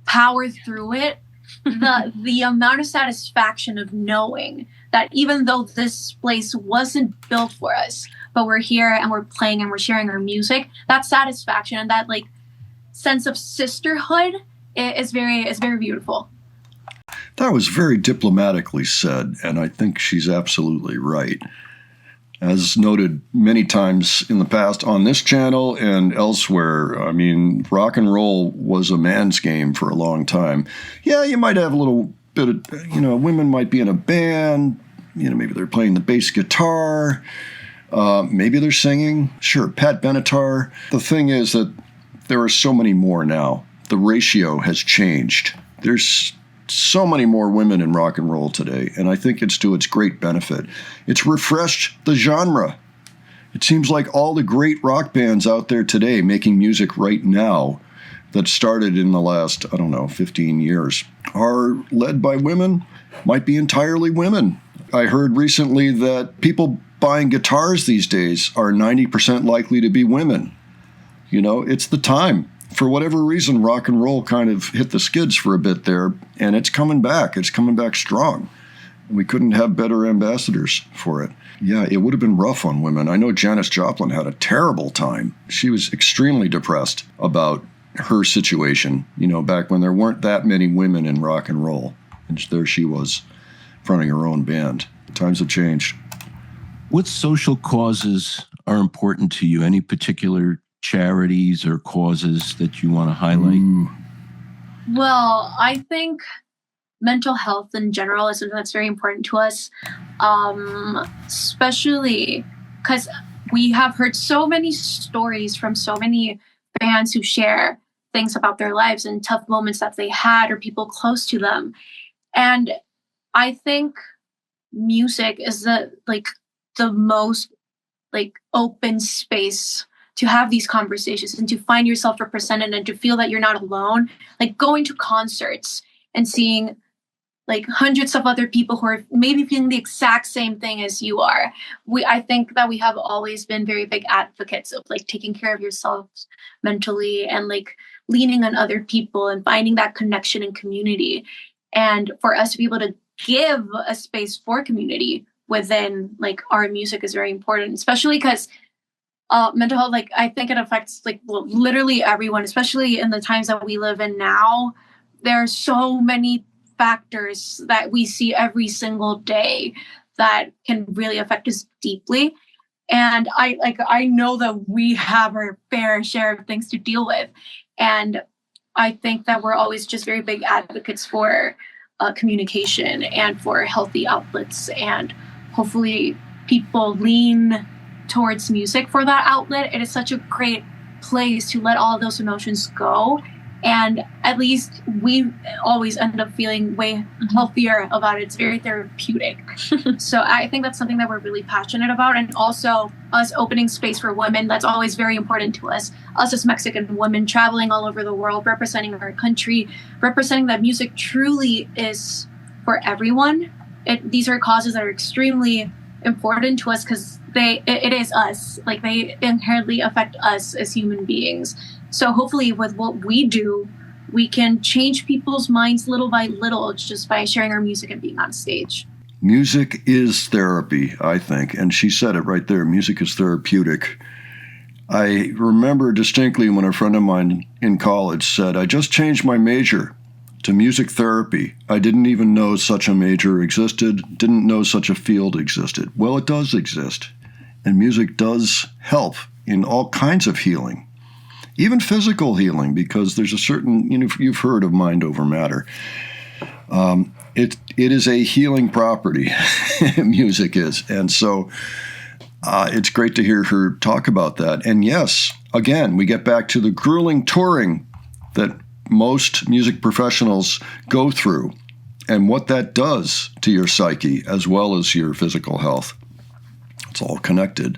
Speaker 4: power through it, the amount of satisfaction of knowing that even though this place wasn't built for us, but we're here and we're playing and we're sharing our music, that satisfaction and that like sense of sisterhood is very beautiful.
Speaker 1: That was very diplomatically said, and I think she's absolutely right. As noted many times in the past on this channel and elsewhere, I mean, rock and roll was a man's game for a long time. Yeah, you might have a little bit of, women might be in a band, maybe they're playing the bass guitar, maybe they're singing. Sure, Pat Benatar. The thing is that there are so many more now. The ratio has changed. There's so many more women in rock and roll today, and I think it's to its great benefit. It's refreshed the genre. It seems like all the great rock bands out there today making music right now that started in the last, 15 years are led by women, might be entirely women. I heard recently that people buying guitars these days are 90% likely to be women. It's the time. For whatever reason, rock and roll kind of hit the skids for a bit there, and it's coming back. It's coming back strong. We couldn't have better ambassadors for it. Yeah, it would have been rough on women. I know Janis Joplin had a terrible time. She was extremely depressed about her situation, back when there weren't that many women in rock and roll. And there she was, fronting her own band. Times have changed.
Speaker 2: What social causes are important to you? Any particular charities or causes that you want to highlight?
Speaker 4: Well, I think mental health in general is something that's very important to us, especially because we have heard so many stories from so many fans who share things about their lives and tough moments that they had or people close to them. And I think music is the most open space to have these conversations and to find yourself represented and to feel that you're not alone. Like going to concerts and seeing hundreds of other people who are maybe feeling the exact same thing as you are. I think that we have always been very big advocates of taking care of yourselves mentally and leaning on other people and finding that connection and community. And for us to be able to give a space for community within our music is very important, especially because mental health, I think it affects literally everyone, especially in the times that we live in now. There are so many factors that we see every single day that can really affect us deeply. And I know that we have our fair share of things to deal with. And I think that we're always just very big advocates for communication and for healthy outlets. And hopefully people lean towards music for that outlet. It is such a great place to let all those emotions go. And at least we always end up feeling way healthier about it. It's very therapeutic. So I think that's something that we're really passionate about. And also us opening space for women, that's always very important to us. Us as Mexican women traveling all over the world, representing our country, representing that music truly is for everyone. These are causes that are extremely important to us because it is us. They inherently affect us as human beings. So hopefully with what we do, we can change people's minds little by little just by sharing our music and being on stage.
Speaker 1: Music is therapy, I think. And she said it right there. Music is therapeutic. I remember distinctly when a friend of mine in college said, I just changed my major to music therapy. I didn't even know such a major existed, didn't know such a field existed. Well, it does exist. And music does help in all kinds of healing. Even physical healing, because there's a certain, you've heard of mind over matter. It is a healing property, music is. And so it's great to hear her talk about that. And yes, again, we get back to the grueling touring that most music professionals go through and what that does to your psyche as well as your physical health. It's all connected,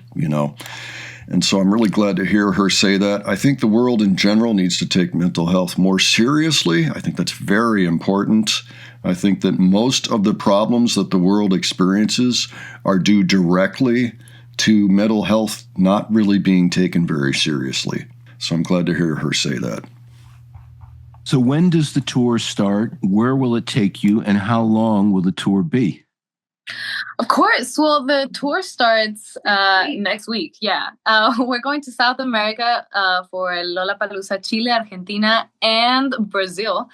Speaker 1: And so I'm really glad to hear her say that. I think the world in general needs to take mental health more seriously. I think that's very important. I think that most of the problems that the world experiences are due directly to mental health not really being taken very seriously. So I'm glad to hear her say that.
Speaker 2: So when does the tour start? Where will it take you? And how long will the tour be?
Speaker 3: Of course. Well, the tour starts next week. Yeah. We're going to South America for Lollapalooza, Chile, Argentina, and Brazil.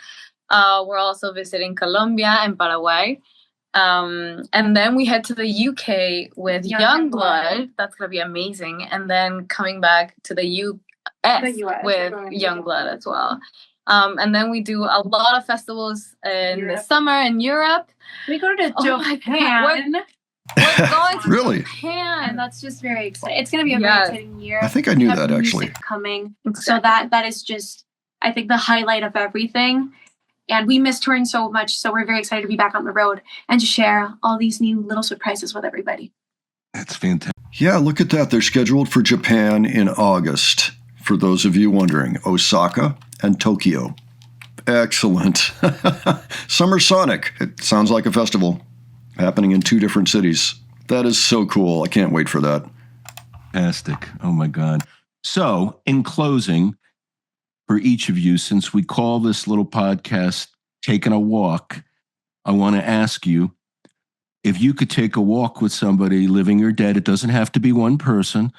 Speaker 3: We're also visiting Colombia and Paraguay. And then we head to the UK with Youngblood. That's going to be amazing. And then coming back to the US with Youngblood as well. And then we do a lot of festivals in the summer in Europe.
Speaker 4: We go to Japan.
Speaker 3: We're going to
Speaker 1: Really?
Speaker 3: Japan.
Speaker 4: And that's just very exciting. It's going to be a very exciting year.
Speaker 1: I think I knew that, actually.
Speaker 4: Coming. So that is just, I think, the highlight of everything. And we miss touring so much, so we're very excited to be back on the road and to share all these new little surprises with everybody.
Speaker 2: That's fantastic.
Speaker 1: Yeah, look at that. They're scheduled for Japan in August. For those of you wondering, Osaka and Tokyo. Excellent. Summer Sonic. It sounds like a festival happening in 2 different cities. That is so cool. I can't wait for that.
Speaker 2: Fantastic. Oh, my God. So, in closing, for each of you, since we call this little podcast Taking a Walk, I want to ask you, if you could take a walk with somebody, living or dead, it doesn't have to be one person,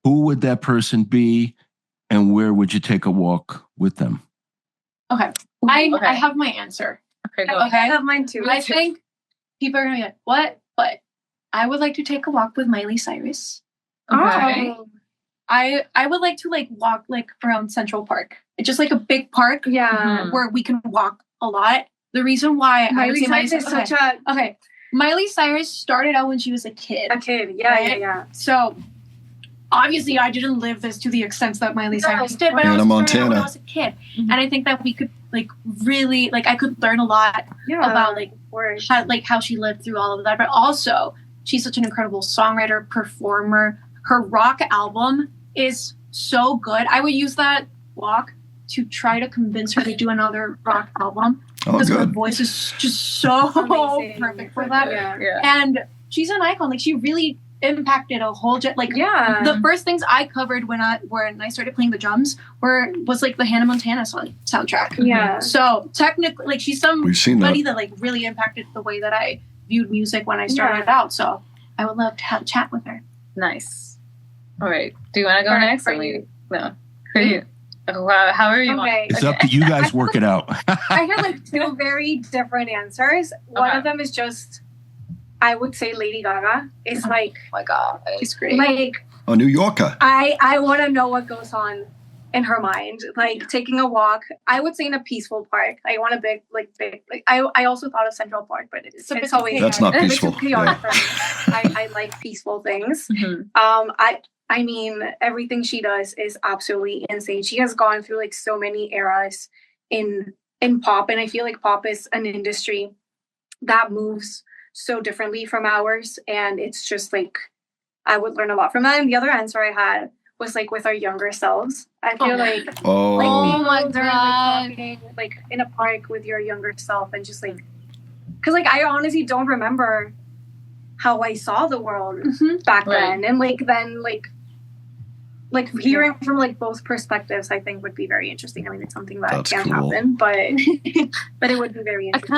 Speaker 2: who would that person be and where would you take a walk with them?
Speaker 4: Okay. I have my answer.
Speaker 3: Okay, go
Speaker 5: I have mine too.
Speaker 4: I think people are going to be like, what? But I would like to take a walk with Miley Cyrus.
Speaker 3: Okay.
Speaker 4: I would like to walk around Central Park. It's just a big park where we can walk a lot. The reason why
Speaker 5: Miley Cyrus is such a...
Speaker 4: Okay. Miley Cyrus started out when she was a kid.
Speaker 5: Yeah.
Speaker 4: So, obviously, I didn't live this to the extent that Miley Cyrus did, but
Speaker 1: Hannah
Speaker 4: I was
Speaker 1: Montana.
Speaker 4: when I was a kid. And I think that we could, really, I could learn a lot about, how she lived through all of that. But also, she's such an incredible songwriter, performer. Her rock album is so good. I would use that walk to try to convince her to do another rock album. Because her voice is just so perfect for that.
Speaker 3: Yeah.
Speaker 4: And she's an icon. She really impacted a whole the first things I covered when I started playing the drums was the Hannah Montana soundtrack.
Speaker 5: Yeah.
Speaker 4: So technically she's somebody that really impacted the way that I viewed music when I started out. So I would love to have a chat with her.
Speaker 3: Nice. All right. Do you want to go next?
Speaker 5: For you.
Speaker 3: No. For you. However you want.
Speaker 2: It's up to you guys. Work it out.
Speaker 5: I have 2 very different answers. One of them is just, I would say Lady Gaga. It's
Speaker 3: oh my God,
Speaker 4: she's great.
Speaker 1: A New Yorker.
Speaker 5: I want to know what goes on in her mind. Taking a walk. I would say in a peaceful park. I want a big. I also thought of Central Park, but it's always
Speaker 1: that's not peaceful.
Speaker 5: It's too chaotic for me. I like peaceful things.
Speaker 3: Mm-hmm.
Speaker 5: I mean, everything she does is absolutely insane. She has gone through so many eras in pop, and I feel like pop is an industry that moves so differently from ours, and it's just I would learn a lot from that. And the other answer I had was with our younger selves. I feel
Speaker 3: oh my God,
Speaker 5: talking in a park with your younger self, and just because I honestly don't remember how I saw the world back then, and then hearing from both perspectives, I think would be very interesting. I mean, it's something that can't happen, but but it would be very interesting.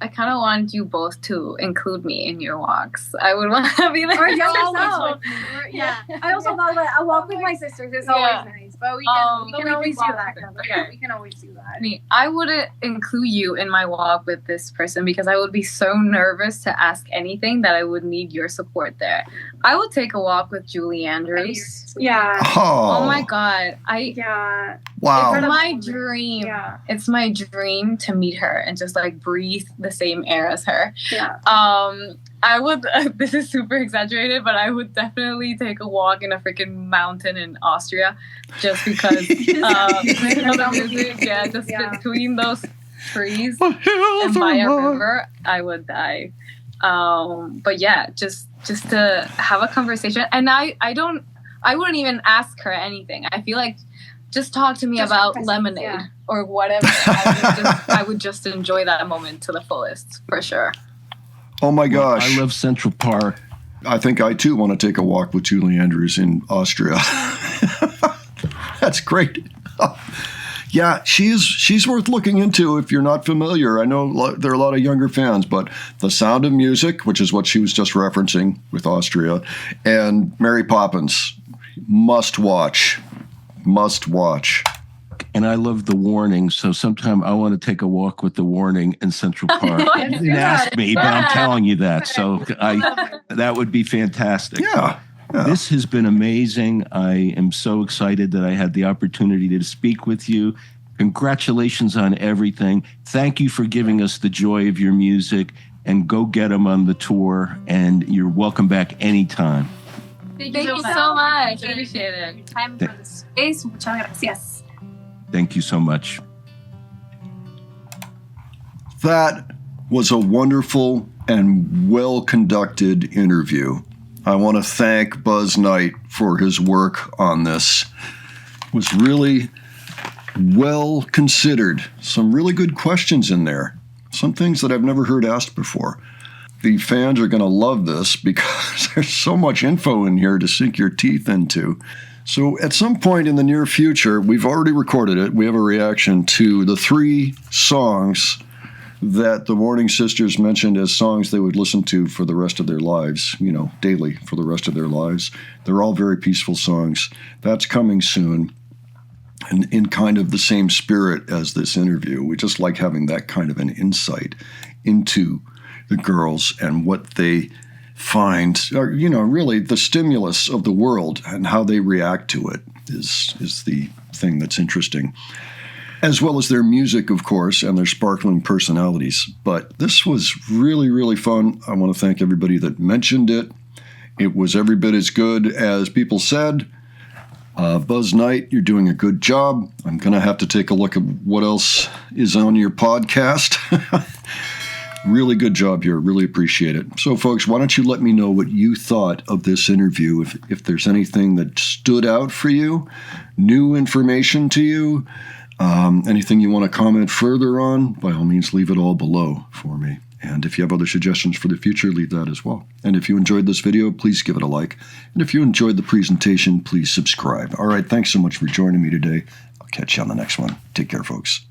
Speaker 3: I kind of want you both to include me in your walks. I would want to be there.
Speaker 5: Or yourself. Yeah. I also thought that a walk with my sisters is always nice, but we can always do that. Okay. We can always do that.
Speaker 3: I wouldn't include you in my walk with this person because I would be so nervous to ask anything that I would need your support there. I would take a walk with Julie Andrews.
Speaker 5: Yeah.
Speaker 3: Oh my God.
Speaker 1: Wow.
Speaker 3: It's my dream.
Speaker 5: Yeah.
Speaker 3: It's my dream to meet her and just breathe the same air as her.
Speaker 5: Yeah.
Speaker 3: I would, this is super exaggerated, but I would definitely take a walk in a freaking mountain in Austria just because the music, just between those trees and by a river, I would die. But yeah, just to have a conversation. And I wouldn't even ask her anything. I feel just talk to me about lemonade or whatever. I would just enjoy that moment to the fullest, for sure.
Speaker 1: Oh my gosh.
Speaker 2: I love Central Park.
Speaker 1: I think I too want to take a walk with Julie Andrews in Austria. That's great. Yeah, she's worth looking into if you're not familiar. I know there are a lot of younger fans, but The Sound of Music, which is what she was just referencing with Austria, and Mary Poppins, must watch.
Speaker 2: And I love the Warning, so sometime I want to take a walk with the Warning in Central Park. You didn't ask me, but I'm telling you that. So that would be fantastic.
Speaker 1: Yeah.
Speaker 2: This has been amazing. I am so excited that I had the opportunity to speak with you. Congratulations on everything. Thank you for giving us the joy of your music, and go get them on the tour. And you're welcome back anytime.
Speaker 3: Thank you so much. I appreciate it.
Speaker 5: Time for the space. Muchas gracias.
Speaker 2: Thank you so much.
Speaker 1: That was a wonderful and well-conducted interview. I want to thank Buzz Knight for his work on this. It was really well considered. Some really good questions in there. Some things that I've never heard asked before. The fans are going to love this because there's so much info in here to sink your teeth into. So at some point in the near future, we've already recorded it. We have a reaction to the 3 songs that the Warning Sisters mentioned as songs they would listen to for the rest of their lives, daily for the rest of their lives. They're all very peaceful songs. That's coming soon. And in kind of the same spirit as this interview. We just like having that kind of an insight into the girls and what they find, really the stimulus of the world and how they react to it is the thing that's interesting. As well as their music, of course, and their sparkling personalities. But this was really, really fun. I want to thank everybody that mentioned it. It was every bit as good as people said. Buzz Knight, you're doing a good job. I'm going to have to take a look at what else is on your podcast. Really good job here. Really appreciate it. So, folks, why don't you let me know what you thought of this interview? If there's anything that stood out for you, new information to you, anything you want to comment further on, by all means, leave it all below for me. And if you have other suggestions for the future, leave that as well. And if you enjoyed this video, please give it a like. And if you enjoyed the presentation, please subscribe. All right, thanks so much for joining me today. I'll catch you on the next one. Take care, folks.